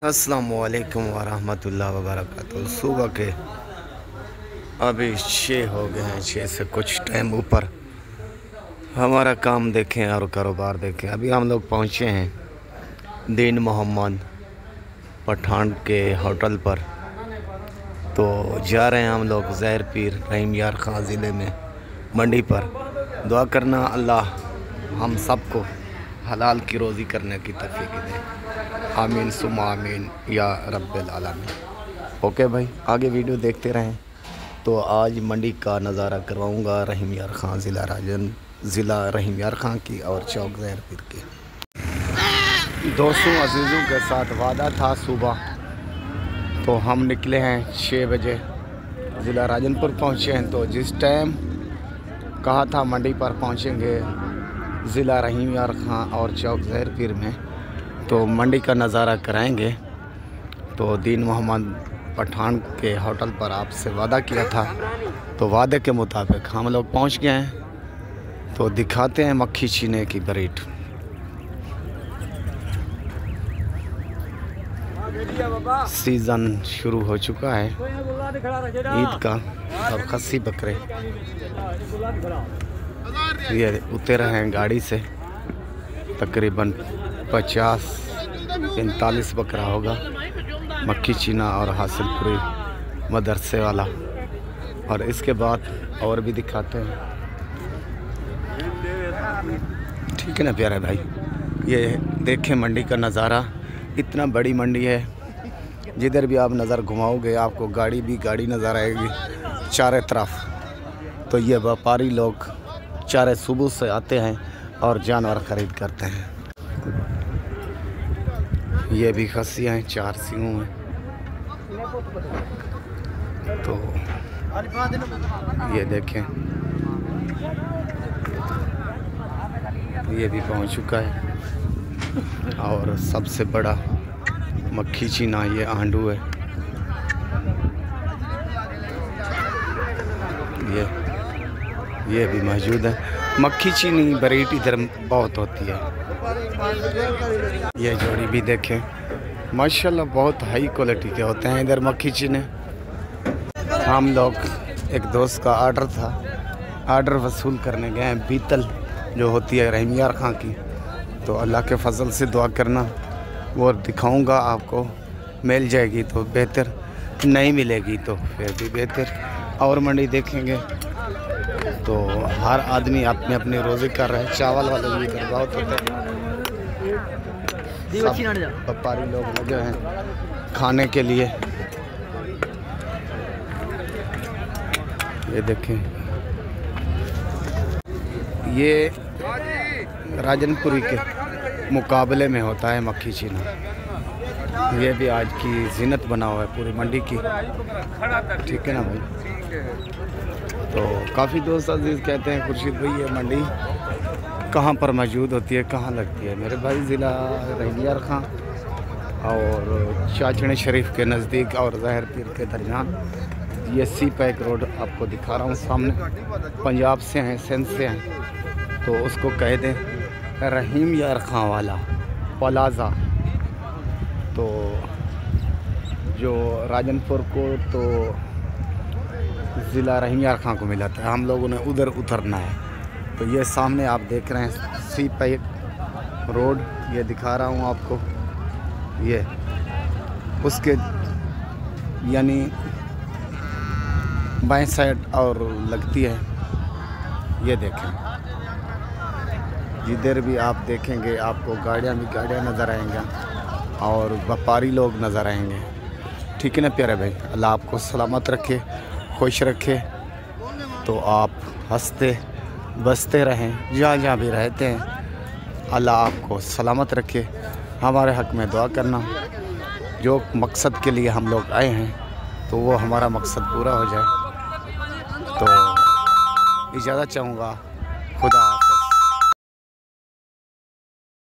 अस्सलामुअलैकुम वरहमतुल्लाहि वबरकातुहू। सुबह के अभी 6 हो गए हैं, 6 से कुछ टाइम ऊपर। हमारा काम देखें और कारोबार देखें। अभी हम लोग पहुँचे हैं दीन मोहम्मद पठान के होटल पर। तो जा रहे हैं हम लोग ज़हर पीर रहीम यार खां ज़िले में मंडी पर। दुआ करना अल्लाह हम सबको हलाल की रोज़ी करने की तौफीक दे। आमीन सुम्मा आमीन या रब्बिल आलमीन। ओके भाई, आगे वीडियो देखते रहें। तो आज मंडी का नज़ारा करवाऊंगा रहीम यार खां ज़िला रहीम यार खां की और चौक ज़हर पीर के। दोस्तों अजीज़ों के साथ वादा था सुबह, तो हम निकले हैं 6 बजे, ज़िला राजनपुर पहुँचे हैं। तो जिस टाइम कहा था मंडी पर पहुँचेंगे ज़िला रहीम यार खां और चौक ज़हर पीर में, तो मंडी का नज़ारा कराएंगे। तो दीन मोहम्मद पठान के होटल पर आपसे वादा किया था, तो वादे के मुताबिक हम लोग पहुंच गए हैं। तो दिखाते हैं मक्खी चीने की ब्रीड। सीज़न शुरू हो चुका है ईद का, और खस्सी बकरे ये उतर हैं गाड़ी से। तकरीबन 50-45 बकरा होगा, मक्खी चीना और हासिलपुरी मदरसे वाला। और इसके बाद और भी दिखाते हैं, ठीक है ना प्यारे भाई। ये देखें मंडी का नज़ारा, इतना बड़ी मंडी है। जिधर भी आप नज़र घुमाओगे आपको गाड़ी नज़र आएगी चारों तरफ। तो ये व्यापारी लोग चारे सुबह से आते हैं और जानवर ख़रीद करते हैं। ये भी खस्सियाँ हैं, 4 सींगों हैं। तो ये देखें, ये भी पहुंच चुका है। और सबसे बड़ा मक्खी चीना ये आंडू है। ये भी मौजूद है। मक्खी चीनी ब्रीड इधर बहुत होती है। ये जोड़ी भी देखें, माशाल्लाह बहुत हाई क्वालिटी के होते हैं इधर मक्खी चीने। हम लोग एक दोस्त का ऑर्डर था, ऑर्डर वसूल करने गए हैं। बीतल जो होती है रहीम यार खां की, तो अल्लाह के फजल से दुआ करना वो दिखाऊंगा आपको। मिल जाएगी तो बेहतर, नहीं मिलेगी तो फिर भी बेहतर। और मंडी देखेंगे तो हर आदमी अपने अपने रोज़े कर रहे हैं। चावल वाले भी इधर बहुत होते हैं। व्यापारी लोग लगे हैं खाने के लिए। ये देखें, ये राजनपुरी के मुकाबले में होता है मक्खी चीना। ये भी आज की जीनत बना हुआ है पूरी मंडी की, ठीक है ना भाई। तो काफ़ी दोस्त अजीज़ कहते हैं खुर्शीद भाई ये मंडी कहाँ पर मौजूद होती है, कहाँ लगती है। मेरे भाई ज़िला रहीम यार खां और चाचड़े शरीफ के नज़दीक और ज़हर पीर के दरमियान। ये सी पैक रोड आपको दिखा रहा हूँ सामने। पंजाब से हैं, सिंध से हैं, तो उसको कह दें रहीम यार खां वाला प्लाज़ा। तो जो राजनपुर को तो ज़िला रहीम यार खां को मिला था, हम लोगों ने उधर उतरना है। तो ये सामने आप देख रहे हैं सी पैक रोड, ये दिखा रहा हूँ आपको। ये उसके यानी बाएं साइड और लगती है। ये देखें, जिधर भी आप देखेंगे आपको गाड़ियाँ नज़र आएंगी और व्यापारी लोग नज़र आएंगे, ठीक है ना प्यारे भाई। अल्लाह आपको सलामत रखे, खुश रखे। तो आप हंसते बसते रहें जहाँ जहाँ भी रहते हैं। अल्लाह आपको सलामत रखे। हमारे हक़ में दुआ करना। जो मकसद के लिए हम लोग आए हैं तो वो हमारा मकसद पूरा हो जाए। तो इजाज़त चाहूँगा। खुदा